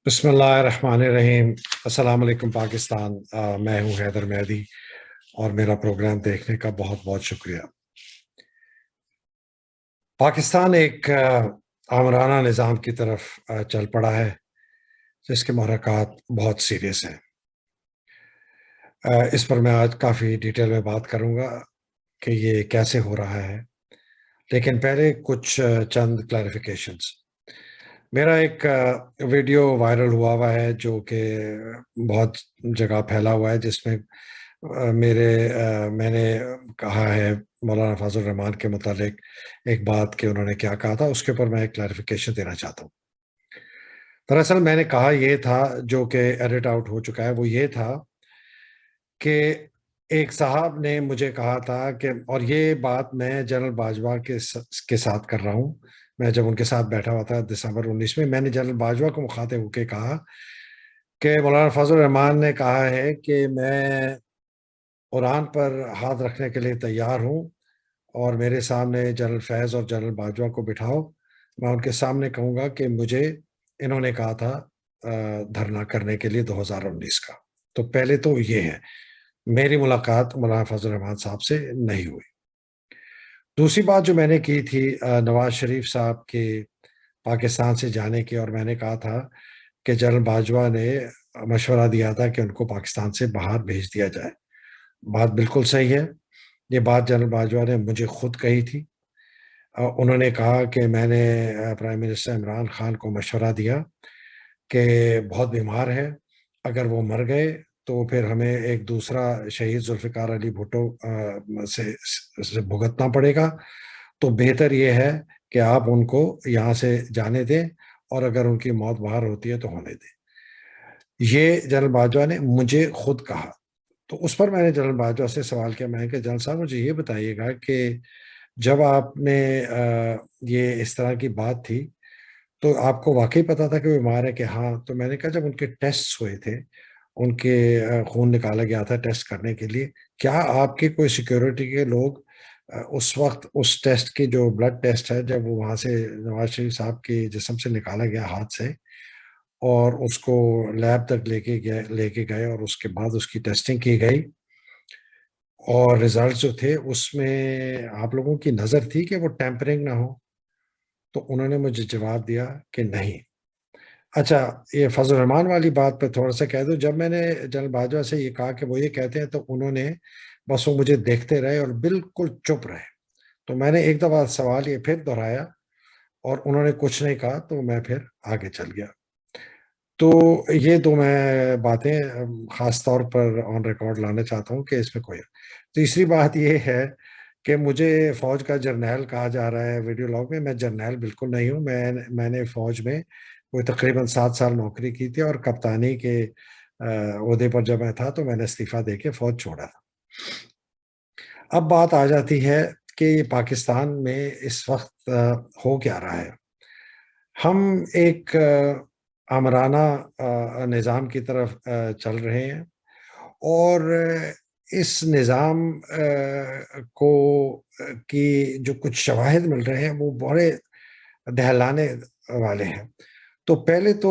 بسم اللہ الرحمن الرحیم۔ السلام علیکم پاکستان۔ میں ہوں حیدر مہدی اور میرا پروگرام دیکھنے کا بہت بہت شکریہ۔ پاکستان ایک آمرانہ نظام کی طرف چل پڑا ہے جس کے محرکات بہت سیریس ہیں۔ اس پر میں آج کافی ڈیٹیل میں بات کروں گا کہ یہ کیسے ہو رہا ہے، لیکن پہلے کچھ چند کلیریفیکیشنز۔ میرا ایک ویڈیو وائرل ہوا ہے جو کہ بہت جگہ پھیلا ہوا ہے، جس میں میں نے کہا ہے مولانا فضل الرحمان کے متعلق ایک بات کہ انہوں نے کیا کہا تھا، اس کے اوپر میں ایک کلیریفیکیشن دینا چاہتا ہوں۔ دراصل میں نے کہا یہ تھا، جو کہ ایڈٹ آؤٹ ہو چکا ہے، وہ یہ تھا کہ ایک صاحب نے مجھے کہا تھا کہ، اور یہ بات میں جنرل باجوہ کے ساتھ کر رہا ہوں، میں جب ان کے ساتھ بیٹھا ہوا تھا دسمبر 19 میں نے جنرل باجوہ کو مخاطب ہو کے کہا کہ مولانا فضل الرحمان نے کہا ہے کہ میں قرآن پر ہاتھ رکھنے کے لیے تیار ہوں، اور میرے سامنے جنرل فیض اور جنرل باجوہ کو بٹھاؤ، میں ان کے سامنے کہوں گا کہ مجھے انہوں نے کہا تھا دھرنا کرنے کے لیے 2019 کا۔ تو پہلے تو یہ ہے، میری ملاقات مولانا فضل الرحمان صاحب سے نہیں ہوئی۔ دوسری بات جو میں نے کی تھی نواز شریف صاحب کے پاکستان سے جانے کی، اور میں نے کہا تھا کہ جنرل باجوہ نے مشورہ دیا تھا کہ ان کو پاکستان سے باہر بھیج دیا جائے۔ بات بالکل صحیح ہے، یہ بات جنرل باجوہ نے مجھے خود کہی تھی۔ انہوں نے کہا کہ میں نے پرائم منسٹر عمران خان کو مشورہ دیا کہ بہت بیمار ہے، اگر وہ مر گئے تو پھر ہمیں ایک دوسرا شہید ذوالفقار علی بھٹو سے بھگتنا پڑے گا، تو بہتر یہ ہے کہ آپ ان کو یہاں سے جانے دیں، اور اگر ان کی موت باہر ہوتی ہے تو ہونے دیں۔ یہ جنرل باجوہ نے مجھے خود کہا۔ تو اس پر میں نے جنرل باجوہ سے سوال کیا، میں نے کہا جنرل صاحب مجھے یہ بتائیے گا کہ جب آپ نے یہ اس طرح کی بات تھی تو آپ کو واقعی پتا تھا کہ وہ بیمار ہے؟ کہ ہاں۔ تو میں نے کہا جب ان کے ٹیسٹ ہوئے تھے، ان کے خون نکالا گیا تھا ٹیسٹ کرنے کے لیے، کیا آپ کے کوئی سیکیورٹی کے لوگ اس وقت اس ٹیسٹ کی جو بلڈ ٹیسٹ ہے، جب وہ وہاں سے نواز شریف صاحب کے جسم سے نکالا گیا ہاتھ سے اور اس کو لیب تک لے کے گئے اور اس کے بعد اس کی ٹیسٹنگ کی گئی، اور ریزلٹ جو تھے اس میں آپ لوگوں کی نظر تھی کہ وہ ٹیمپرنگ نہ ہو؟ تو انہوں نے مجھے جواب دیا کہ نہیں۔ اچھا، یہ فضل الرحمان والی بات پہ تھوڑا سا کہہ دو۔ جب میں نے جنرل باجوہ سے یہ کہا کہ وہ یہ کہتے ہیں، تو انہوں نے بس وہ مجھے دیکھتے رہے اور بالکل چپ رہے۔ تو میں نے ایک دفعہ سوال یہ پھر دہرایا اور انہوں نے کچھ نہیں کہا، تو میں پھر آگے چل گیا۔ تو یہ دو میں باتیں خاص طور پر آن ریکارڈ لانا چاہتا ہوں کہ اس میں کوئی ہے۔ تیسری بات یہ ہے کہ مجھے فوج کا جرنیل کہا جا رہا ہے ویڈیو لاگ میں۔ میں جرنیل بالکل نہیں ہوں۔ میں نے فوج میں کوئی تقریباً 7 سال نوکری کی تھی، اور کپتانی کے عہدے پر جب میں تھا تو میں نے استعفیٰ دے کے فوج چھوڑا تھا۔ اب بات آ جاتی ہے کہ پاکستان میں اس وقت ہو کیا رہا ہے۔ ہم ایک آمرانہ نظام کی طرف چل رہے ہیں، اور اس نظام کو کی جو کچھ شواہد مل رہے ہیں وہ بڑے دہلانے والے ہیں۔ تو پہلے تو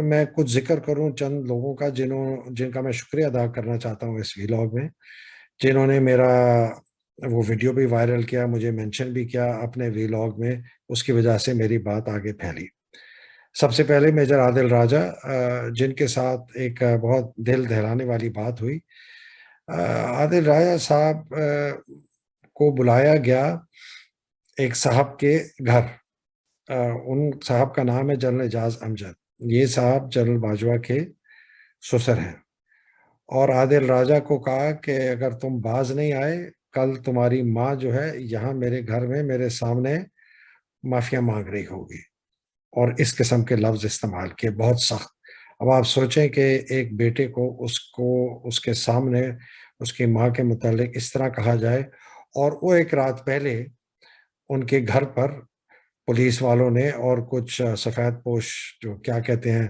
میں کچھ ذکر کروں چند لوگوں کا جن کا میں شکریہ ادا کرنا چاہتا ہوں اس ویلاگ میں، جنہوں نے میرا وہ ویڈیو بھی وائرل کیا، مجھے مینشن بھی کیا اپنے ویلاگ میں، اس کی وجہ سے میری بات آگے پھیلی۔ سب سے پہلے میجر عادل راجہ، جن کے ساتھ ایک بہت دل دہلانے والی بات ہوئی۔ عادل راجہ صاحب کو بلایا گیا ایک صاحب کے گھر۔ ان صاحب کا نام ہے جنرل اعجاز امجد۔ یہ صاحب جنرل باجوہ کے سسر ہیں، اور عادل راجہ کو کہا کہ اگر تم باز نہیں آئے، کل تمہاری ماں جو ہے یہاں میرے گھر میں میرے سامنے معافیا مانگ رہی ہوگی، اور اس قسم کے لفظ استعمال کیے، بہت سخت۔ اب آپ سوچیں کہ ایک بیٹے کو اس کے سامنے اس کی ماں کے متعلق اس طرح کہا جائے، اور وہ ایک رات پہلے ان کے گھر پر پولیس والوں نے اور کچھ سفید پوش جو کیا کہتے ہیں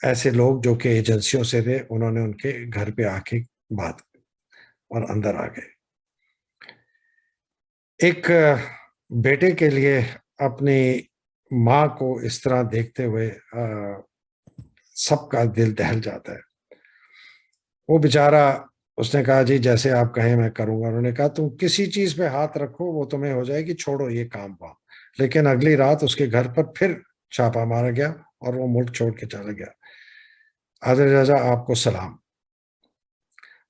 ایسے لوگ جو کہ ایجنسیوں سے تھے، انہوں نے ان کے گھر پہ آ کے بات اور اندر آ گئے۔ ایک بیٹے کے لیے اپنی ماں کو اس طرح دیکھتے ہوئے سب کا دل دہل جاتا ہے۔ وہ بیچارہ، اس نے کہا جی جیسے آپ کہیں میں کروں گا۔ انہوں نے کہا تم کسی چیز پہ ہاتھ رکھو وہ تمہیں ہو جائے گی، چھوڑو یہ کام وام۔ لیکن اگلی رات اس کے گھر پر پھر چھاپا مارا گیا اور وہ ملک چھوڑ کے چلا گیا۔ عادل رضا آپ کو سلام۔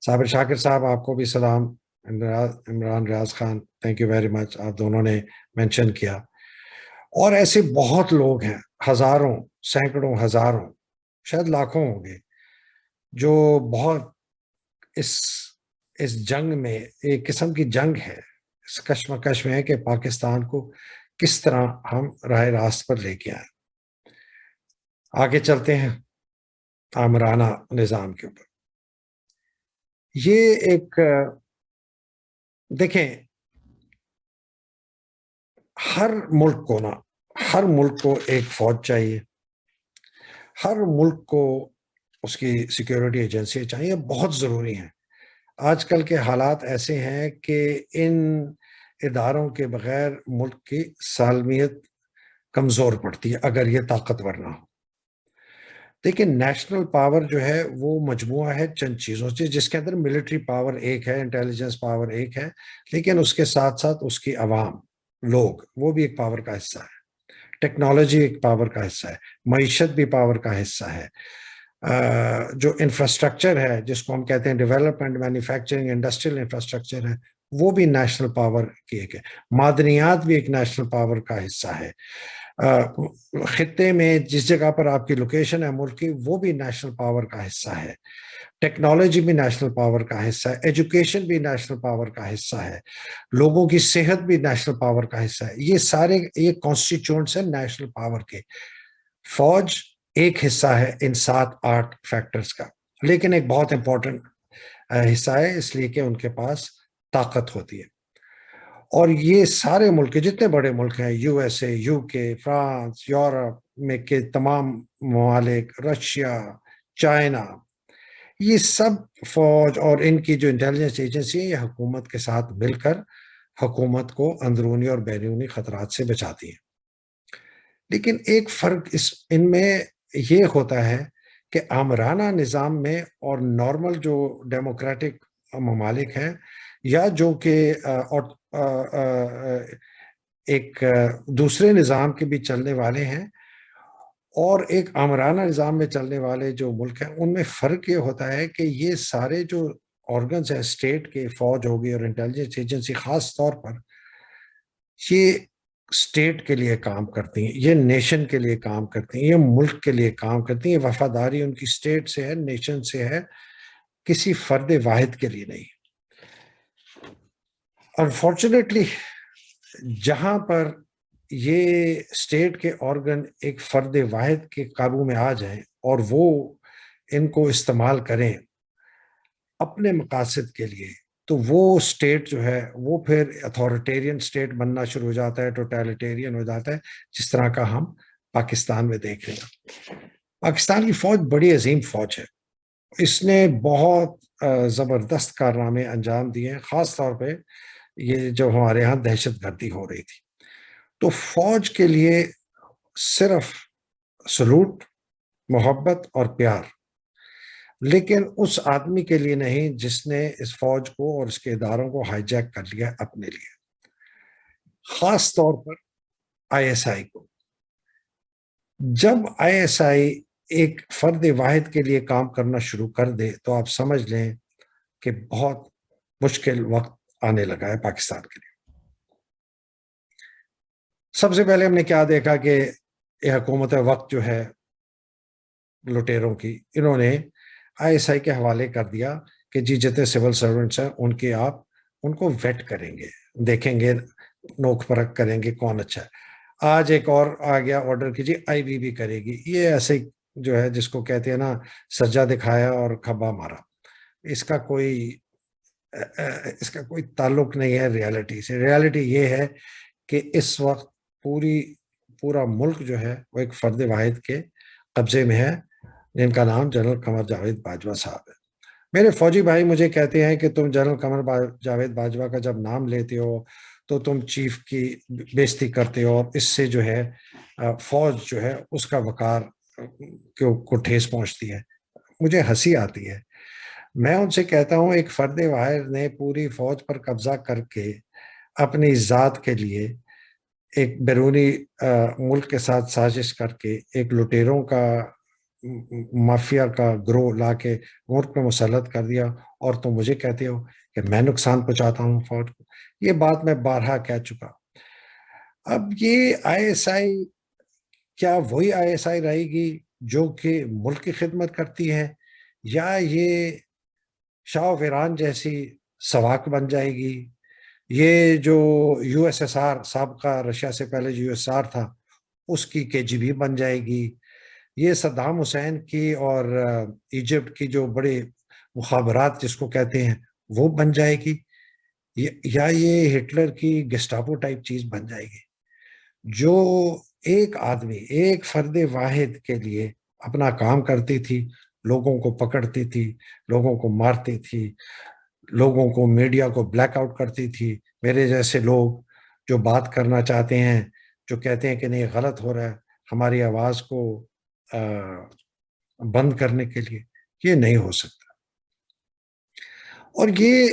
صابر شاکر صاحب آپ کو بھی سلام۔ Imran Riaz Khan thank you very much, آپ دونوں نے مینشن کیا۔ اور ایسے بہت لوگ ہیں، ہزاروں، سینکڑوں، ہزاروں، شاید لاکھوں ہوں گے، جو بہت اس جنگ میں، ایک قسم کی جنگ ہے، اس کشمکش میں ہے کہ پاکستان کو کس طرح ہم راہ راست پر لے کے آئیں۔ آگے چلتے ہیں آمرانہ نظام کے اوپر۔ یہ ایک دیکھیں، ہر ملک کو ایک فوج چاہیے، ہر ملک کو اس کی سیکیورٹی ایجنسی چاہیے، بہت ضروری ہیں۔ آج کل کے حالات ایسے ہیں کہ ان اداروں کے بغیر ملک کی سالمیت کمزور پڑتی ہے اگر یہ طاقتور نہ ہو۔ لیکن نیشنل پاور جو ہے وہ مجموعہ ہے چند چیزوں سے، جس کے اندر ملٹری پاور ایک ہے، انٹیلیجنس پاور ایک ہے، لیکن اس کے ساتھ ساتھ اس کی عوام، لوگ، وہ بھی ایک پاور کا حصہ ہے۔ ٹیکنالوجی ایک پاور کا حصہ ہے، معیشت بھی پاور کا حصہ ہے، جو انفراسٹرکچر ہے جس کو ہم کہتے ہیں ڈیولپمنٹ، مینوفیکچرنگ، انڈسٹریل انفراسٹرکچر ہے، وہ بھی نیشنل پاور کی ایک ہے۔ معدنیات بھی ایک نیشنل پاور کا حصہ ہے۔ خطے میں جس جگہ پر آپ کی لوکیشن ہے ملک کی، وہ بھی نیشنل پاور کا حصہ ہے۔ ٹیکنالوجی بھی نیشنل پاور کا حصہ ہے، ایجوکیشن بھی نیشنل پاور کا حصہ ہے، لوگوں کی صحت بھی نیشنل پاور کا حصہ ہے۔ یہ سارے یہ کانسٹیٹیوئنٹس ہیں نیشنل پاور کے۔ فوج ایک حصہ ہے ان 7-8 فیکٹرز کا، لیکن ایک بہت امپورٹنٹ حصہ ہے، اس لیے کہ ان کے پاس طاقت ہوتی ہے۔ اور یہ سارے ملک، جتنے بڑے ملک ہیں، یو ایس اے، یو کے، فرانس، یورپ میں کے تمام ممالک، رشیا، چائنا، یہ سب فوج اور ان کی جو انٹیلیجنس ایجنسی ہے، یہ حکومت کے ساتھ مل کر حکومت کو اندرونی اور بیرونی خطرات سے بچاتی ہیں۔ لیکن ایک فرق ان میں یہ ہوتا ہے کہ آمرانہ نظام میں اور نارمل جو ڈیموکریٹک ممالک ہیں، یا جو کہ ایک دوسرے نظام کے بھی چلنے والے ہیں، اور ایک آمرانہ نظام میں چلنے والے جو ملک ہیں، ان میں فرق یہ ہوتا ہے کہ یہ سارے جو آرگنز ہیں اسٹیٹ کے، فوج ہوگی اور انٹیلیجنس ایجنسی خاص طور پر، یہ اسٹیٹ کے لیے کام کرتی ہیں، یہ نیشن کے لیے کام کرتی ہیں، یہ ملک کے لیے کام کرتی ہیں۔ وفاداری ان کی اسٹیٹ سے ہے، نیشن سے ہے، کسی فرد واحد کے لیے نہیں۔ انفارچونیٹلی جہاں پر یہ اسٹیٹ کے آرگن ایک فرد واحد کے قابو میں آ جائیں اور وہ ان کو استعمال کریں اپنے مقاصد کے لیے، تو وہ اسٹیٹ جو ہے وہ پھر اتھارٹیرین اسٹیٹ بننا شروع ہو جاتا ہے، ٹوٹیلیٹیرین ہو جاتا ہے، جس طرح کا ہم پاکستان میں دیکھ رہے ہیں۔ پاکستان کی فوج بڑی عظیم فوج ہے، اس نے بہت زبردست کارنامے انجام دیے ہیں، خاص طور پہ یہ جو ہمارے ہاں دہشت گردی ہو رہی تھی، تو فوج کے لیے صرف سلوٹ، محبت اور پیار، لیکن اس آدمی کے لیے نہیں جس نے اس فوج کو اور اس کے اداروں کو ہائی جیک کر لیا اپنے لیے، خاص طور پر آئی ایس آئی کو۔ جب آئی ایس آئی ایک فرد واحد کے لیے کام کرنا شروع کر دے تو آپ سمجھ لیں کہ بہت مشکل وقت آنے لگا ہے پاکستان کے لیے۔ سب سے پہلے ہم نے کیا دیکھا کہ یہ حکومت وقت جو ہے لٹیروں کی، انہوں نے آئی ایس آئی کے حوالے کر دیا کہ جی جتنے سول سرونٹس ہیں ان کے آپ ان کو ویٹ کریں گے، دیکھیں گے، نوک پرکھ کریں گے کون اچھا ہے۔ آج ایک اور آ گیا آرڈر کی جی آئی بی بھی کرے گی۔ یہ ایسے جو ہے جس کو کہتے ہیں نا سجا دکھایا اور کھبا مارا، اس کا کوئی تعلق نہیں ہے ریالٹی سے۔ ریالٹی یہ ہے کہ اس وقت پورا ملک جو ہے وہ ایک فرد واحد کے قبضے میں ہے، جن کا نام جنرل قمر جاوید باجوہ صاحب ہے۔ میرے فوجی بھائی مجھے کہتے ہیں کہ تم جنرل قمر جاوید باجوہ کا جب نام لیتے ہو تو تم چیف کی بےزتی کرتے ہو، اور اس سے جو ہے فوج جو ہے اس کا وقار کو ٹھیس پہنچتی ہے۔ مجھے ہنسی آتی ہے۔ میں ان سے کہتا ہوں ایک فرد واحد نے پوری فوج پر قبضہ کر کے اپنی ذات کے لیے ایک بیرونی ملک کے ساتھ سازش کر کے ایک لٹیروں کا مافیا کا گروہ لا کے ملک میں مسلط کر دیا، اور تم مجھے کہتے ہو کہ میں نقصان پہنچاتا ہوں فوج کو۔ یہ بات میں بارہا کہہ چکا۔ اب یہ آئی ایس آئی کیا وہی آئی ایس آئی رہے گی جو کہ ملک کی خدمت کرتی ہے، یا یہ شاہ و ایران جیسی سواک بن جائے گی؟ یہ جو یو ایس ایس آر سابقہ رشیا سے پہلے جو یو ایس آر تھا اس کی کے جی بی بن جائے گی؟ یہ صدام حسین کی اور ایجپٹ کی جو بڑے مخابرات جس کو کہتے ہیں وہ بن جائے گی، یا یہ ہٹلر کی گیسٹاپو ٹائپ چیز بن جائے گی جو ایک آدمی ایک فرد واحد کے لیے اپنا کام کرتی تھی، لوگوں کو پکڑتی تھی، لوگوں کو مارتی تھی، لوگوں کو میڈیا کو بلیک آؤٹ کرتی تھی؟ میرے جیسے لوگ جو بات کرنا چاہتے ہیں، جو کہتے ہیں کہ نہیں غلط ہو رہا ہے، ہماری آواز کو بند کرنے کے لیے، یہ نہیں ہو سکتا۔ اور یہ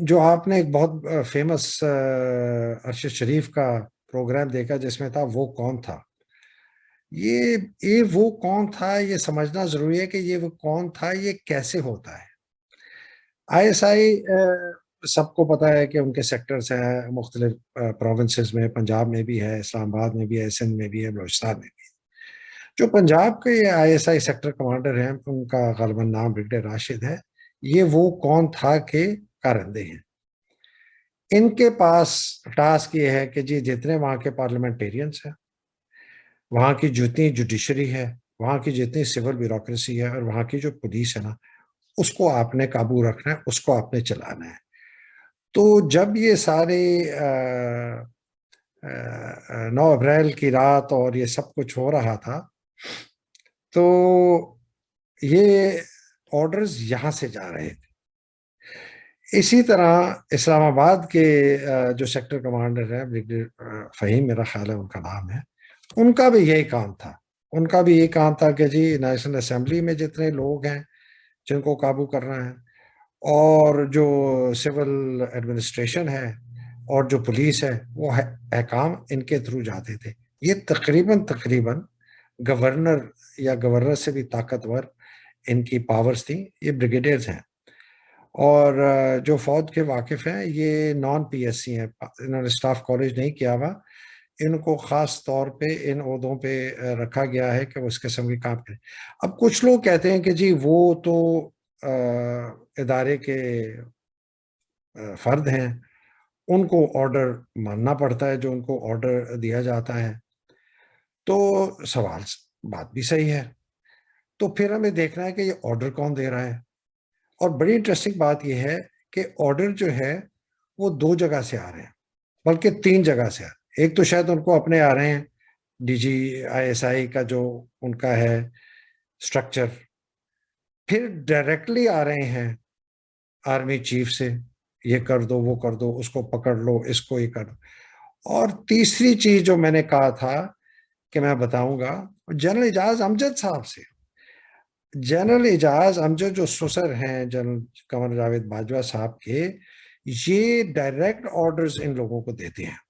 جو آپ نے ایک بہت فیمس ارشد شریف کا پروگرام دیکھا جس میں تھا وہ کون تھا، یہ وہ کون تھا، یہ سمجھنا ضروری ہے کہ یہ وہ کون تھا، یہ کیسے ہوتا ہے۔ آئی ایس آئی سب کو پتا ہے کہ ان کے سیکٹرز ہیں مختلف پروونسز میں، پنجاب میں بھی ہے، اسلام آباد میں بھی ہے، سندھ میں بھی ہے، بلوچستان میں بھی ہے۔ جو پنجاب کے I S I sector commander ہیں ان کا غالباً نام بریگیڈیئر راشد ہے۔ یہ وہ کون تھا کہ کارندے ہیں۔ ان کے پاس ٹاسک یہ ہے کہ جی جتنے وہاں کے پارلیمنٹیرینز ہیں، وہاں کی جتنی جوڈیشری ہے، وہاں کی جتنی سول بیوروکریسی ہے، اور وہاں کی جو پولیس ہے نا، اس کو آپ نے قابو رکھنا ہے، اس کو آپ نے چلانا ہے۔ تو جب یہ سارے 9 اپریل کی رات اور یہ سب کچھ ہو رہا تھا تو یہ آرڈرز یہاں سے جا رہے تھے۔ اسی طرح اسلام آباد کے جو سیکٹر کمانڈر ہیں بریگیڈیئر فہیم میرا خیال ہے ان کا نام ہے، ان کا بھی یہی کام تھا۔ ان کا بھی یہی کام تھا کہ جی نیشنل اسمبلی میں جتنے لوگ ہیں جن کو قابو کرنا ہے، اور جو سول ایڈمنسٹریشن ہے اور جو پولیس ہے، وہ احکام ان کے تھرو جاتے تھے۔ یہ تقریباً گورنر یا گورنر سے بھی طاقتور ان کی پاورز تھیں۔ یہ بریگیڈیئرز ہیں، اور جو فوج کے واقف ہیں یہ نان پی ایس سی ہیں، انہوں نے اسٹاف کالج نہیں کیا ہوا، ان کو خاص طور پہ ان عہدوں پہ رکھا گیا ہے کہ وہ اس قسم کے کام کریں۔ اب کچھ لوگ کہتے ہیں کہ جی وہ تو ادارے کے فرد ہیں، ان کو آرڈر ماننا پڑتا ہے جو ان کو آرڈر دیا جاتا ہے۔ تو سوال بات بھی صحیح ہے، تو پھر ہمیں دیکھنا ہے کہ یہ آرڈر کون دے رہا ہے۔ اور بڑی انٹرسٹنگ بات یہ ہے کہ آرڈر جو ہے وہ 2 جگہ سے آ رہے ہیں، بلکہ 3 جگہ سے آ رہے ہیں۔ ایک تو شاید ان کو اپنے آ رہے ہیں D G I S I کا جو ان کا ہے اسٹرکچر، پھر ڈائریکٹلی آ رہے ہیں آرمی چیف سے، یہ کر دو وہ کر دو، اس کو پکڑ لو، اس کو یہ کر دو۔ اور تیسری چیز جو میں نے کہا تھا کہ میں بتاؤں گا، جنرل اعجاز امجد صاحب سے۔ جنرل اعجاز امجد جو سسر ہیں جنرل قمر جاوید باجوہ صاحب کے، یہ ڈائریکٹ آرڈرز ان لوگوں کو دیتے ہیں۔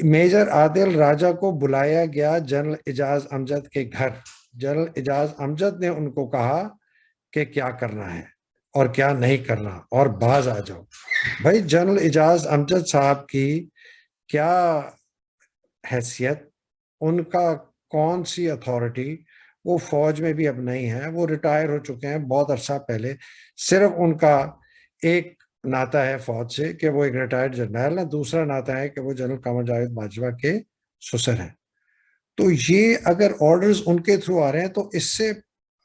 میجر عادل راجہ کو بلایا گیا جنرل اعجاز امجد کے گھر، جنرل اعجاز امجد نے ان کو کہا کہ کیا کرنا ہے اور کیا نہیں کرنا، اور باز آ جاؤ۔ بھائی جنرل اعجاز امجد صاحب کی کیا حیثیت، ان کا کون سی اتھارٹی؟ وہ فوج میں بھی اب نہیں ہے، وہ ریٹائر ہو چکے ہیں بہت عرصہ پہلے۔ صرف ان کا ایک ناطہ ہے فوج سے کہ وہ ایک ریٹائرڈ جرنیل ہے، دوسرا ناطہ ہے کہ وہ جنرل قمر جاوید باجوہ کے سسر ہیں۔ تو یہ اگر آرڈرز ان کے تھرو آ رہے ہیں تو اس سے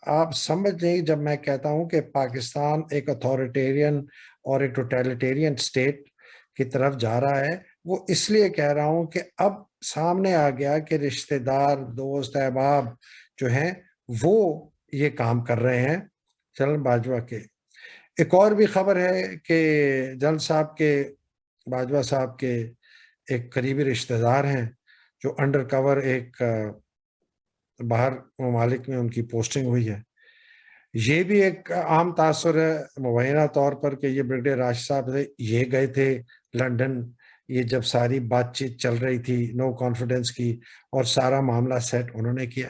آپ سمجھ نہیں، جب میں کہتا ہوں کہ پاکستان ایک اتھارٹیرین اور ایک ٹوٹیلیٹیرین سٹیٹ کی طرف جا رہا ہے، وہ اس لیے کہہ رہا ہوں کہ اب سامنے آ گیا کہ رشتہ دار، دوست، احباب جو ہیں وہ یہ کام کر رہے ہیں جنرل باجوہ کے۔ ایک اور بھی خبر ہے کہ جنرل صاحب کے باجوہ صاحب کے ایک قریبی رشتہ دار ہیں جو انڈر کور ایک باہر ممالک میں ان کی پوسٹنگ ہوئی ہے. یہ بھی ایک عام تاثر ہے مبینہ طور پر کہ یہ بریگیڈیئر راشد صاحب تھے، یہ گئے تھے لنڈن، یہ جب ساری بات چیت چل رہی تھی نو کانفیڈنس کی، اور سارا معاملہ سیٹ انہوں نے کیا.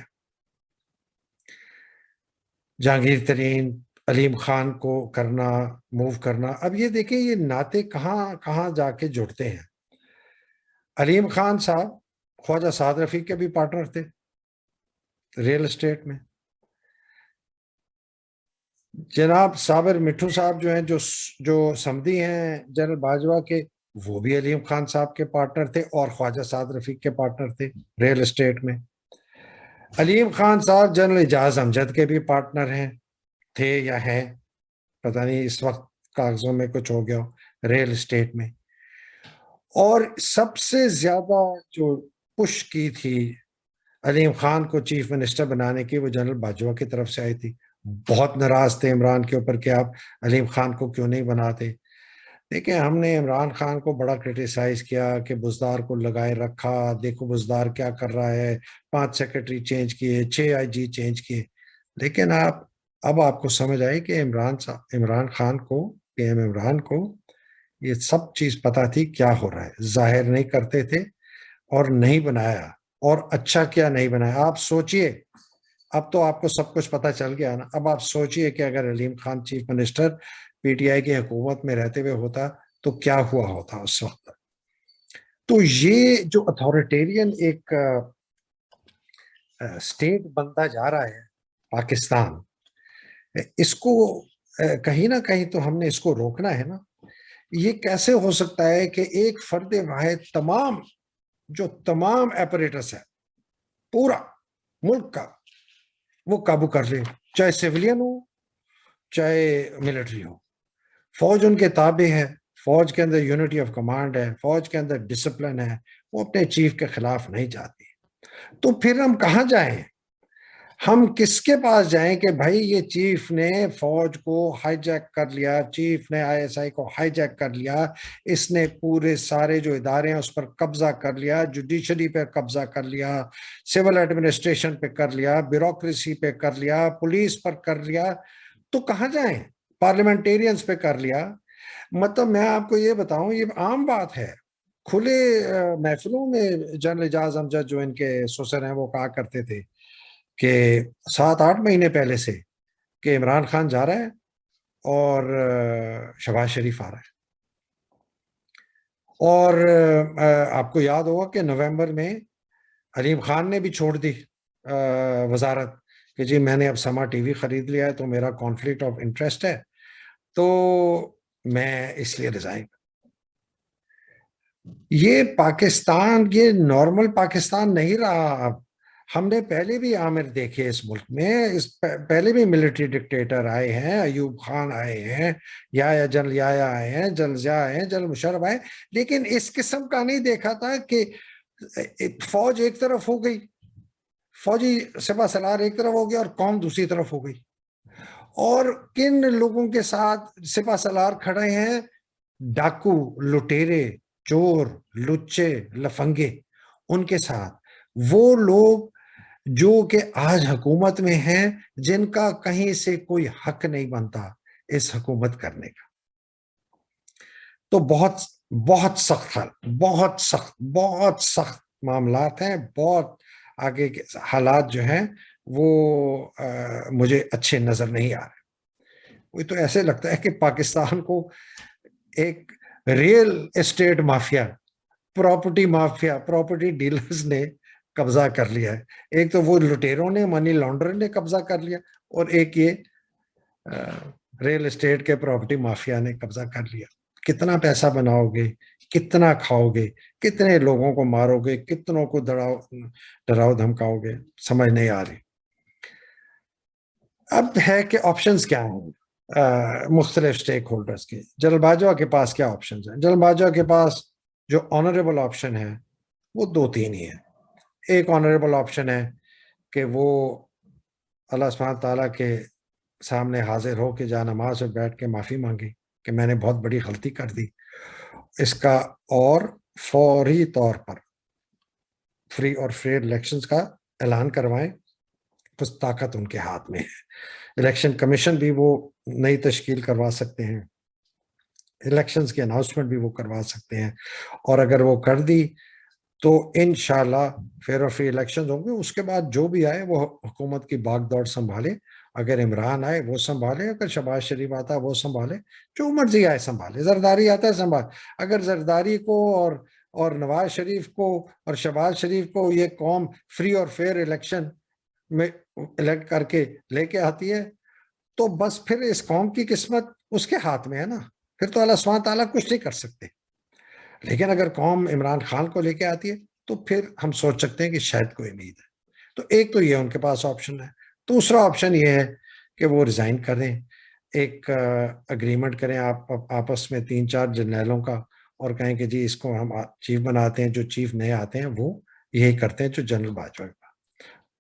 جہانگیر ترین، علیم خان کو کرنا، موو کرنا. اب یہ دیکھیں یہ ناطے کہاں کہاں جا کے جڑتے ہیں. علیم خان صاحب خواجہ سعد رفیق کے بھی پارٹنر تھے ریل اسٹیٹ میں. جناب صابر مٹھو صاحب جو ہیں جو سمدھی ہیں جنرل باجوہ کے، وہ بھی علیم خان صاحب کے پارٹنر تھے اور خواجہ سعد رفیق کے پارٹنر تھے ریل اسٹیٹ میں. علیم خان صاحب جنرل اعجاز امجد کے بھی پارٹنر ہیں، تھے یا ہیں، پتہ نہیں اس وقت کاغذوں میں کچھ ہو گیا ہو ریل اسٹیٹ میں. اور سب سے زیادہ جو پش کی تھی علیم خان کو چیف منسٹر بنانے کی، وہ جنرل باجوہ کی طرف سے آئی تھی. بہت ناراض تھے عمران کے اوپر کہ آپ علیم خان کو کیوں نہیں بناتے. دیکھیں ہم نے عمران خان کو بڑا کرٹیسائز کیا کہ بزدار کو لگائے رکھا، دیکھو بزدار کیا کر رہا ہے، 5 سیکرٹری چینج کیے، 6 آئی جی چینج کیے. لیکن اب آپ کو سمجھ آئی کہ عمران خان کو، پی ایم عمران کو یہ سب چیز پتا تھی کیا ہو رہا ہے. ظاہر نہیں کرتے تھے اور نہیں بنایا، اور اچھا کیا نہیں بنایا. آپ سوچئے، اب تو آپ کو سب کچھ پتا چل گیا نا. اب آپ سوچئے کہ اگر Aleem Khan chief minister P T I کی حکومت میں رہتے ہوئے ہوتا تو کیا ہوا ہوتا اس وقت. تو یہ جو اتھارٹیرین ایک اسٹیٹ بنتا جا رہا ہے پاکستان، اس کو کہیں نہ کہیں تو ہم نے اس کو روکنا ہے نا. یہ کیسے ہو سکتا ہے کہ ایک فرد واحد تمام ایپریٹس ہے پورا ملک کا، وہ قابو کر لے، چاہے سیولین ہو چاہے ملٹری ہو. فوج ان کے تابع ہے، فوج کے اندر یونٹی آف کمانڈ ہے، فوج کے اندر ڈسپلن ہے، وہ اپنے چیف کے خلاف نہیں جاتی. تو پھر ہم کہاں جائیں؟ ہم کس کے پاس جائیں کہ بھائی یہ چیف نے فوج کو ہائی جیک کر لیا، چیف نے آئی ایس آئی کو ہائی جیک کر لیا، اس نے پورے سارے جو ادارے ہیں اس پر قبضہ کر لیا، جوڈیشری پہ قبضہ کر لیا، سول ایڈمنسٹریشن پہ کر لیا، بیوروکریسی پہ کر لیا، پولیس پر کر لیا. تو کہاں جائیں؟ پارلیمنٹیرینز پہ کر لیا. مطلب میں آپ کو یہ بتاؤں، یہ عام بات ہے. کھلے محفلوں میں جنرل اعجاز امجد جو ان کے سسر ہیں وہ کہا کرتے تھے کہ 7-8 مہینے پہلے سے کہ عمران خان جا رہا ہے اور شہباز شریف آ رہا ہے. اور آپ کو یاد ہوگا کہ نومبر میں علیم خان نے بھی چھوڑ دی وزارت کہ جی میں نے اب سما ٹی وی خرید لیا ہے تو میرا کانفلکٹ آف انٹرسٹ ہے، تو میں اس لیے ریزائن. یہ پاکستان، یہ نارمل پاکستان نہیں رہا. اب ہم نے پہلے بھی عامر دیکھے اس ملک میں، پہلے بھی ملٹری ڈکٹیٹر آئے ہیں، ایوب خان آئے ہیں، جنرل یایا آئے ہیں، جنرل ضیاء آئے ہیں، جنرل مشرف آئے، لیکن اس قسم کا نہیں دیکھا تھا کہ فوج ایک طرف ہو گئی، فوجی سپہ سالار ایک طرف ہو گیا اور قوم دوسری طرف ہو گئی. اور کن لوگوں کے ساتھ سپہ سالار کھڑے ہیں؟ ڈاکو، لٹیرے، چور، لچے، لفنگے. ان کے ساتھ وہ لوگ جو کہ آج حکومت میں ہیں، جن کا کہیں سے کوئی حق نہیں بنتا اس حکومت کرنے کا. تو بہت بہت سخت بہت سخت معاملات ہیں. بہت آگے کے حالات جو ہیں وہ مجھے اچھے نظر نہیں آ رہے. وہ تو ایسے لگتا ہے کہ پاکستان کو ایک real estate mafia, property dealers نے قبضہ کر لیا ہے. ایک تو وہ لٹیروں نے، منی لانڈر نے قبضہ کر لیا، اور ایک یہ ریل اسٹیٹ کے پراپرٹی مافیا نے قبضہ کر لیا. کتنا پیسہ بناؤ گے، کتنا کھاؤ گے، کتنے لوگوں کو مارو گے، کتنوں کو ڈراؤ دھمکاؤ گے، سمجھ نہیں آ رہی. اب ہے کہ آپشنز کیا ہیں مختلف سٹیک ہولڈرز کے. جنرل باجوہ کے پاس کیا آپشنز ہیں؟ جنرل باجوہ کے پاس جو آنریبل آپشن ہے وہ 2-3 ہی ہیں. ایک آنریبل آپشن ہے کہ وہ اللہ سبحانہ تعالیٰ کے سامنے حاضر ہو کے جا نماز میں بیٹھ کے معافی مانگے کہ میں نے بہت بڑی غلطی کر دی اس کا اور فوری طور پر فری اور فیئر الیکشنز کا اعلان کروائیں. کچھ طاقت ان کے ہاتھ میں ہے. الیکشن کمیشن بھی وہ نئی تشکیل کروا سکتے ہیں, الیکشنز کی اناؤنسمنٹ بھی وہ کروا سکتے ہیں, اور اگر وہ کر دی تو انشاءاللہ فیئر اور فری الیکشنز ہوں گے. اس کے بعد جو بھی آئے وہ حکومت کی باغ دوڑ سنبھالے. اگر عمران آئے وہ سنبھالے, اگر شہباز شریف آتا ہے وہ سنبھالے, جو مرضی آئے سنبھالے. زرداری آتا ہے سنبھال. اگر زرداری کو اور نواز شریف کو اور شہباز شریف کو یہ قوم فری اور فیئر الیکشن میں الیکٹ کر کے لے کے آتی ہے تو بس پھر اس قوم کی قسمت اس کے ہاتھ میں ہے نا. پھر تو اللہ سبحانہ تعالیٰ کچھ نہیں کر سکتے. لیکن اگر قوم عمران خان کو لے کے آتی ہے تو پھر ہم سوچ سکتے ہیں کہ شاید کوئی امید ہے. تو ایک تو یہ ان کے پاس آپشن ہے. دوسرا آپشن یہ ہے کہ وہ ریزائن کریں, ایک اگریمنٹ کریں آپ آپس میں 3-4 جرنیلوں کا, اور کہیں کہ جی اس کو ہم چیف بناتے ہیں. جو چیف نئے آتے ہیں وہ یہی کرتے ہیں جو جنرل باجوہ کا.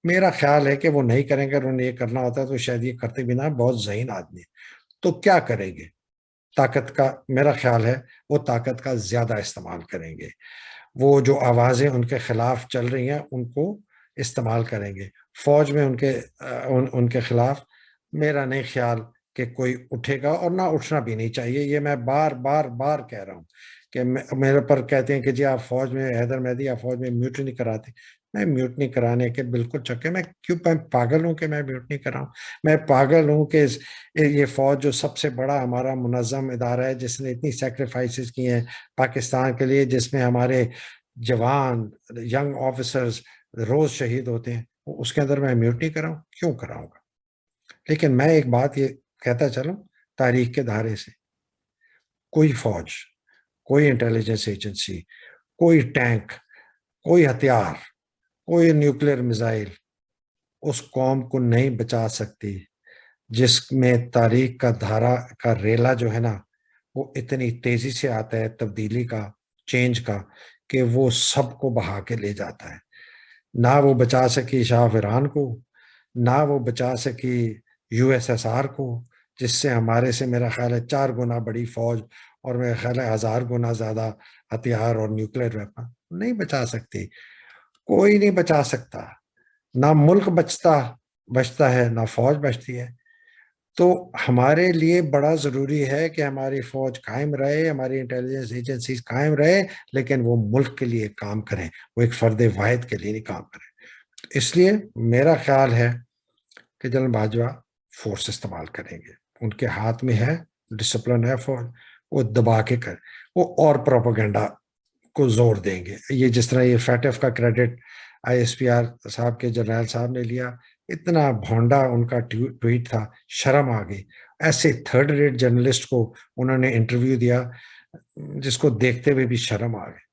میرا خیال ہے کہ وہ نہیں کریں گے. انہوں نے یہ کرنا ہوتا ہے تو شاید یہ کرتے بھی نہ, بہت ذہین آدمی ہے. تو کیا کریں گے؟ طاقت کا, میرا خیال ہے وہ طاقت کا زیادہ استعمال کریں گے. وہ جو آوازیں ان کے خلاف چل رہی ہیں ان کو استعمال کریں گے. فوج میں ان کے خلاف میرا نہیں خیال کہ کوئی اٹھے گا, اور نہ اٹھنا بھی نہیں چاہیے. یہ میں بار بار بار کہہ رہا ہوں کہ میرے پر کہتے ہیں کہ جی آپ فوج میں, حیدر مہدی آپ فوج میں میوٹنی کراتے. میں میوٹنی کرانے کے بالکل چکے, میں کیوں پاگل ہوں کہ میں میوٹنی کراؤں؟ میں پاگل ہوں کہ یہ فوج جو سب سے بڑا ہمارا منظم ادارہ ہے, جس نے اتنی سیکریفائسز کی ہیں پاکستان کے لیے, جس میں ہمارے جوان ینگ آفیسرز روز شہید ہوتے ہیں, اس کے اندر میں میوٹنی کراؤں؟ کیوں کراؤں گا؟ لیکن میں ایک بات یہ کہتا چلوں تاریخ کے دھارے سے, کوئی فوج, کوئی انٹیلیجنس ایجنسی, کوئی ٹینک, کوئی ہتھیار, کوئی نیوکلیر میزائل اس قوم کو نہیں بچا سکتی جس میں تاریخ کا دھارا کا ریلا جو ہے نا وہ اتنی تیزی سے آتا ہے تبدیلی کا, چینج کا, کہ وہ سب کو بہا کے لے جاتا ہے. نہ وہ بچا سکی شاہ آف ایران کو, نہ وہ بچا سکی USSR کو, جس سے ہمارے سے میرا خیال ہے 4 گنا بڑی فوج اور میرا خیال ہے 1000 گنا زیادہ ہتھیار اور نیوکلیر ویپن. نہیں بچا سکتی, کوئی نہیں بچا سکتا. نہ ملک بچتا ہے, نہ فوج بچتی ہے. تو ہمارے لیے بڑا ضروری ہے کہ ہماری فوج قائم رہے, ہماری انٹیلیجنس ایجنسیز قائم رہے, لیکن وہ ملک کے لیے کام کریں, وہ ایک فرد واحد کے لیے نہیں کام کریں. اس لیے میرا خیال ہے کہ جنرل باجوہ فورس استعمال کریں گے. ان کے ہاتھ میں ہے, ڈسپلن ہے فوج, وہ دبا کے کر, وہ اور پروپیگنڈا کو زور دیں گے. یہ جس طرح یہ FATF کا کریڈٹ ISPR صاحب کے جرنیل صاحب نے لیا, اتنا بھونڈا ان کا ٹویٹ تھا, شرم آ گئی. ایسے 3rd ریٹ جرنلسٹ کو انہوں نے انٹرویو دیا جس کو دیکھتے ہوئے بھی شرم آ گئی.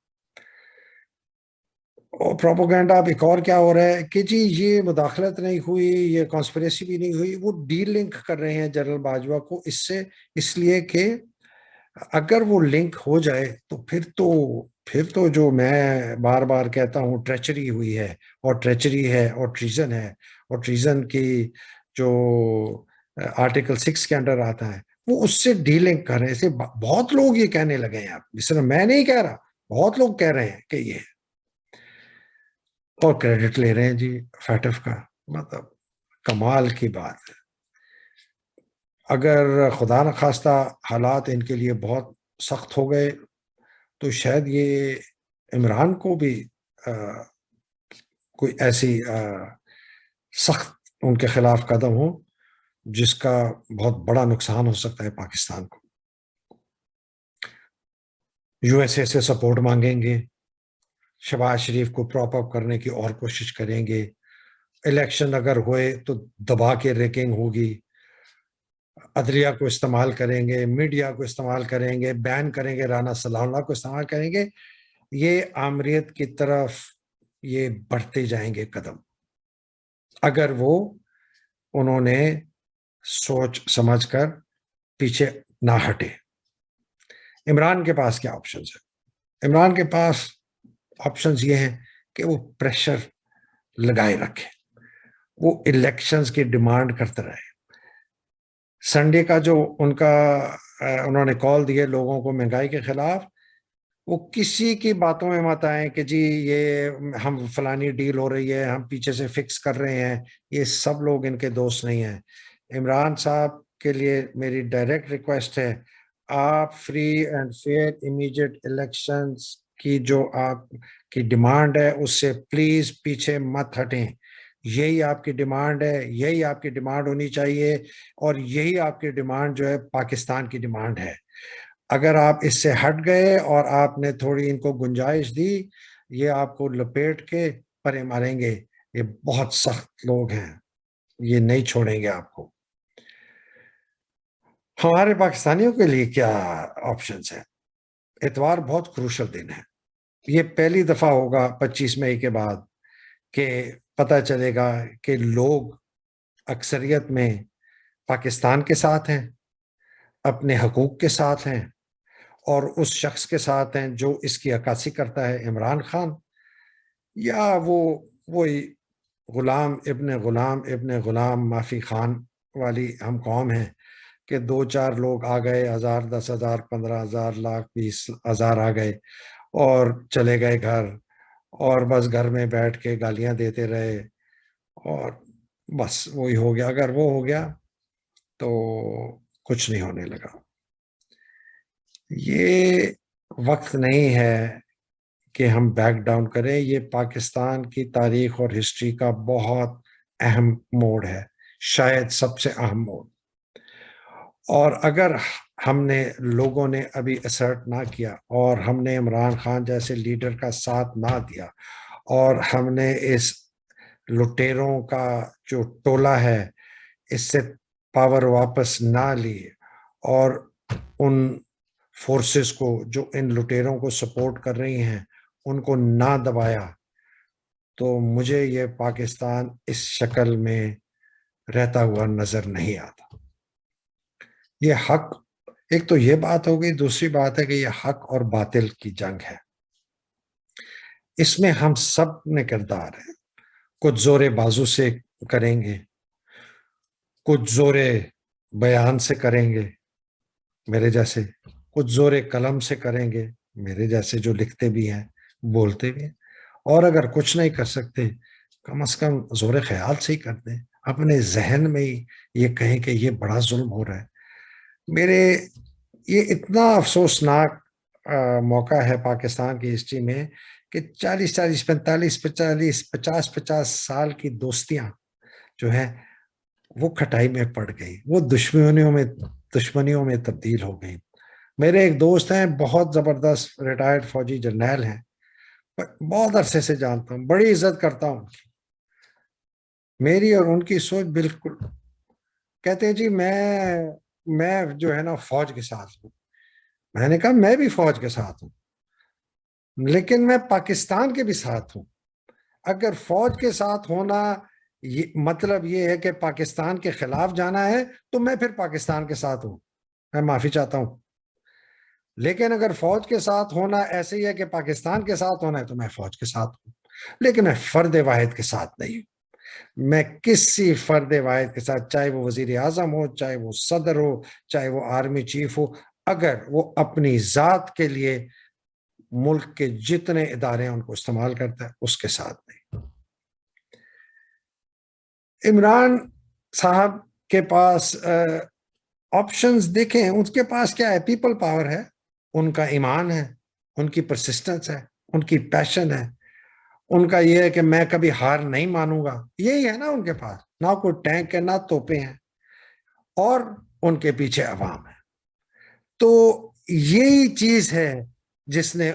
اور پروپیگنڈا اب ایک اور کیا ہو رہا ہے کہ جی یہ مداخلت نہیں ہوئی, یہ کانسپریسی بھی نہیں ہوئی. وہ ڈی لنک کر رہے ہیں جنرل باجوہ کو اس سے, اس لیے کہ اگر وہ لنک ہو جائے تو پھر تو جو میں بار بار کہتا ہوں ٹریچری ہوئی ہے, اور ٹریچری ہے اور ٹریزن ہے, اور ٹریزن کی جو آرٹیکل 6 کے انڈر آتا ہے وہ اس سے ڈی لنک کر رہے ہیں. بہت لوگ یہ کہنے لگے ہیں, اس طرح میں نہیں کہہ رہا, بہت لوگ کہہ رہے ہیں کہ یہ, اور کریڈٹ لے رہے ہیں جی FATF کا. مطلب کمال کی بات ہے. اگر خدا نخواستہ حالات ان کے لیے بہت سخت ہو گئے تو شاید یہ عمران کو بھی کوئی ایسی سخت ان کے خلاف قدم ہو جس کا بہت بڑا نقصان ہو سکتا ہے پاکستان کو. USA سے سپورٹ مانگیں گے, شہباز شریف کو پراپ اپ کرنے کی اور کوشش کریں گے. الیکشن اگر ہوئے تو دبا کے ریکنگ ہوگی, عدلیہ کو استعمال کریں گے, میڈیا کو استعمال کریں گے, بین کریں گے, رانا صلاح اللہ کو استعمال کریں گے. یہ آمریت کی طرف یہ بڑھتے جائیں گے قدم, اگر انہوں نے سوچ سمجھ کر پیچھے نہ ہٹے. عمران کے پاس کیا آپشنز ہیں؟ عمران کے پاس آپشنز یہ ہیں کہ وہ پریشر لگائے رکھے, وہ الیکشنز کی ڈیمانڈ کرتے رہے. سنڈے کا جو انہوں نے کال دیے لوگوں کو مہنگائی کے خلاف, وہ کسی کی باتوں میں مت آئیں کہ جی یہ ہم فلانی ڈیل ہو رہی ہے، ہم پیچھے سے فکس کر رہے ہیں. یہ سب لوگ ان کے دوست نہیں ہیں. عمران صاحب کے لیے میری ڈائریکٹ ریکویسٹ ہے، آپ free and fair immediate elections کی جو آپ کی ڈیمانڈ ہے اس سے پلیز پیچھے مت ہٹیں. یہی آپ کی ڈیمانڈ ہے، یہی آپ کی ڈیمانڈ ہونی چاہیے، اور یہی آپ کی ڈیمانڈ جو ہے پاکستان کی ڈیمانڈ ہے. اگر آپ اس سے ہٹ گئے اور آپ نے تھوڑی ان کو گنجائش دی، یہ آپ کو لپیٹ کے پرے ماریں گے. یہ بہت سخت لوگ ہیں، یہ نہیں چھوڑیں گے آپ کو. ہمارے پاکستانیوں کے لیے کیا آپشنز ہیں؟ اتوار بہت کروشل دن ہے. یہ پہلی دفعہ ہوگا 25 مئی کے بعد کہ پتہ چلے گا کہ لوگ اکثریت میں پاکستان کے ساتھ ہیں، اپنے حقوق کے ساتھ ہیں، اور اس شخص کے ساتھ ہیں جو اس کی عکاسی کرتا ہے، عمران خان، یا وہی غلام ابن غلام مافی خان والی ہم قوم ہیں کہ 2-4 لوگ آ گئے، 1000 10,000 15,000 لاکھ 20,000 آ گئے اور چلے گئے گھر، اور بس گھر میں بیٹھ کے گالیاں دیتے رہے، اور بس وہی ہو گیا. اگر وہ ہو گیا تو کچھ نہیں ہونے لگا. یہ وقت نہیں ہے کہ ہم بیک ڈاؤن کریں. یہ پاکستان کی تاریخ اور ہسٹری کا بہت اہم موڑ ہے، شاید سب سے اہم موڑ. اور اگر ہم نے لوگوں نے ابھی اسرٹ نہ کیا، اور ہم نے عمران خان جیسے لیڈر کا ساتھ نہ دیا، اور ہم نے اس لٹیروں کا جو ٹولہ ہے اس سے پاور واپس نہ لی، اور ان فورسز کو جو ان لٹیروں کو سپورٹ کر رہی ہیں ان کو نہ دبایا، تو مجھے یہ پاکستان اس شکل میں رہتا ہوا نظر نہیں آتا. یہ حق، ایک تو یہ بات ہو گئی، دوسری بات ہے کہ یہ حق اور باطل کی جنگ ہے. اس میں ہم سب نے کردار ہے. کچھ زور بازو سے کریں گے، کچھ زور بیان سے کریں گے میرے جیسے، کچھ زور قلم سے کریں گے میرے جیسے جو لکھتے بھی ہیں بولتے بھی ہیں، اور اگر کچھ نہیں کر سکتے کم از کم زور خیال سے ہی کر دیں، اپنے ذہن میں ہی یہ کہیں کہ یہ بڑا ظلم ہو رہا ہے. میرے یہ اتنا افسوسناک موقع ہے پاکستان کی ہسٹری میں کہ 40 45 50 سال کی دوستیاں جو ہیں وہ کھٹائی میں پڑ گئی، وہ دشمنیوں میں تبدیل ہو گئی. میرے ایک دوست ہیں، بہت زبردست ریٹائرڈ فوجی جرنیل ہیں، بہت عرصے سے جانتا ہوں، بڑی عزت کرتا ہوں. میری اور ان کی سوچ بالکل، کہتے ہیں جی میں جو ہے نا فوج کے ساتھ ہوں. میں نے کہا میں بھی فوج کے ساتھ ہوں، لیکن میں پاکستان کے بھی ساتھ ہوں. اگر فوج کے ساتھ ہونا مطلب یہ ہے کہ پاکستان کے خلاف جانا ہے تو میں پھر پاکستان کے ساتھ ہوں، میں معافی چاہتا ہوں. لیکن اگر فوج کے ساتھ ہونا ایسے ہی ہے کہ پاکستان کے ساتھ ہونا ہے تو میں فوج کے ساتھ ہوں، لیکن میں فرد واحد کے ساتھ نہیں ہوں. میں کسی فرد واحد کے ساتھ، چاہے وہ وزیر اعظم ہو، چاہے وہ صدر ہو، چاہے وہ آرمی چیف ہو، اگر وہ اپنی ذات کے لیے ملک کے جتنے ادارے ہیں ان کو استعمال کرتا ہے، اس کے ساتھ نہیں. عمران صاحب کے پاس آپشنز دیکھیں، ان کے پاس کیا ہے؟ پیپل پاور ہے، ان کا ایمان ہے، ان کی پرسسٹنس ہے، ان کی پیشن ہے، ان کا یہ ہے کہ میں کبھی ہار نہیں مانوں گا. یہی ہے نا ان کے پاس، نہ کوئی ٹینک ہے نہ توپیں ہیں، اور ان کے پیچھے عوام ہے. تو یہی چیز ہے جس نے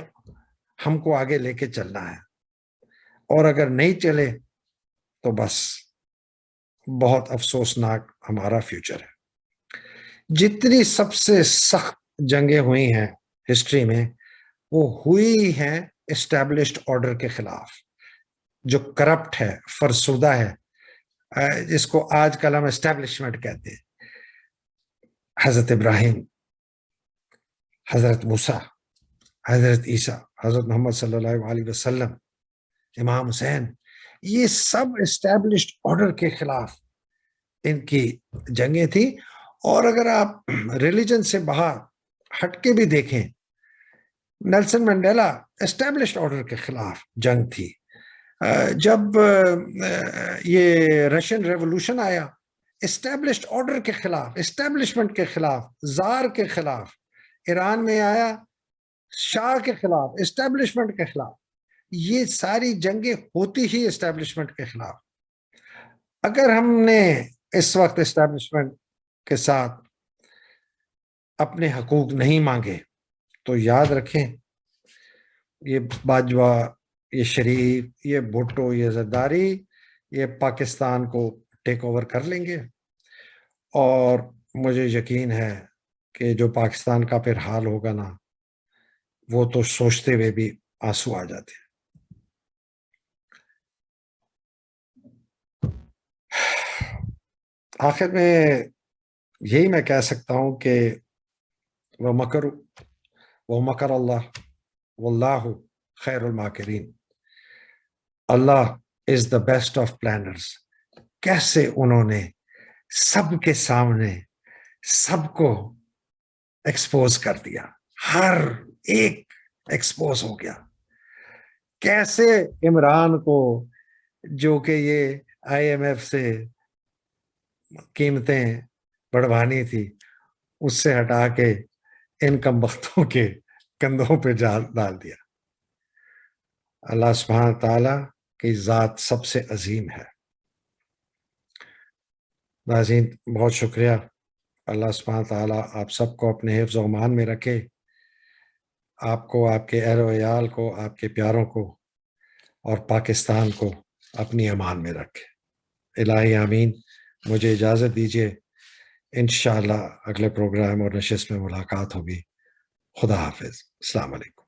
ہم کو آگے لے کے چلنا ہے، اور اگر نہیں چلے تو بس بہت افسوسناک ہمارا فیوچر ہے. جتنی سب سے سخت جنگیں ہوئی ہیں ہسٹری میں، وہ ہوئی ہیں اسٹیبلشڈ آرڈر کے خلاف، جو کرپٹ ہے، فرسودہ ہے، جس کو آج کل ہم اسٹیبلشمنٹ کہتے ہیں. حضرت ابراہیم، حضرت موسیٰ، حضرت عیسیٰ، حضرت محمد صلی اللہ علیہ وسلم، امام حسین، یہ سب اسٹیبلشڈ آرڈر کے خلاف ان کی جنگیں تھیں. اور اگر آپ ریلیجن سے باہر ہٹ کے بھی دیکھیں، نیلسن منڈیلا اسٹیبلشڈ آرڈر کے خلاف جنگ تھی. جب یہ رشین ریولوشن آیا اسٹیبلشڈ آرڈر کے خلاف، اسٹیبلشمنٹ کے خلاف، زار کے خلاف. ایران میں آیا شاہ کے خلاف، اسٹیبلشمنٹ کے خلاف. یہ ساری جنگیں ہوتی ہی اسٹیبلشمنٹ کے خلاف. اگر ہم نے اس وقت اسٹیبلشمنٹ کے ساتھ اپنے حقوق نہیں مانگے تو یاد رکھیں یہ باجوہ، یہ شریف، یہ بھٹو، یہ زرداری، یہ پاکستان کو ٹیک اوور کر لیں گے. اور مجھے یقین ہے کہ جو پاکستان کا پھر حال ہوگا نا، وہ تو سوچتے ہوئے بھی آنسو آ جاتے ہیں. آخر میں یہی میں کہہ سکتا ہوں کہ وَمَكَرَ اللَّهُ وَاللَّهُ خَيْرُ الْمَاكِرِينَ. اللہ از دا بیسٹ آف پلانرز. کیسے انہوں نے سب کے سامنے سب کو ایکسپوز کر دیا، ہر ایک ایکسپوز ہو گیا. کیسے عمران کو جو کہ یہ آئی ایم ایف سے قیمتیں بڑھوانی تھی اس سے ہٹا کے ان کم بختوں کے کندھوں پہ ڈال دیا. اللہ سبحانہ تعالیٰ کی ذات سب سے عظیم ہے. ناظرین بہت شکریہ. اللہ سبحانہ تعالیٰ آپ سب کو اپنے حفظ و امان میں رکھے، آپ کو، آپ کے اہل و عیال کو، آپ کے پیاروں کو اور پاکستان کو اپنی امان میں رکھے. الہی آمین. مجھے اجازت دیجیے، انشاءاللہ اگلے پروگرام اور نشست میں ملاقات ہوگی. خدا حافظ. السلام علیکم.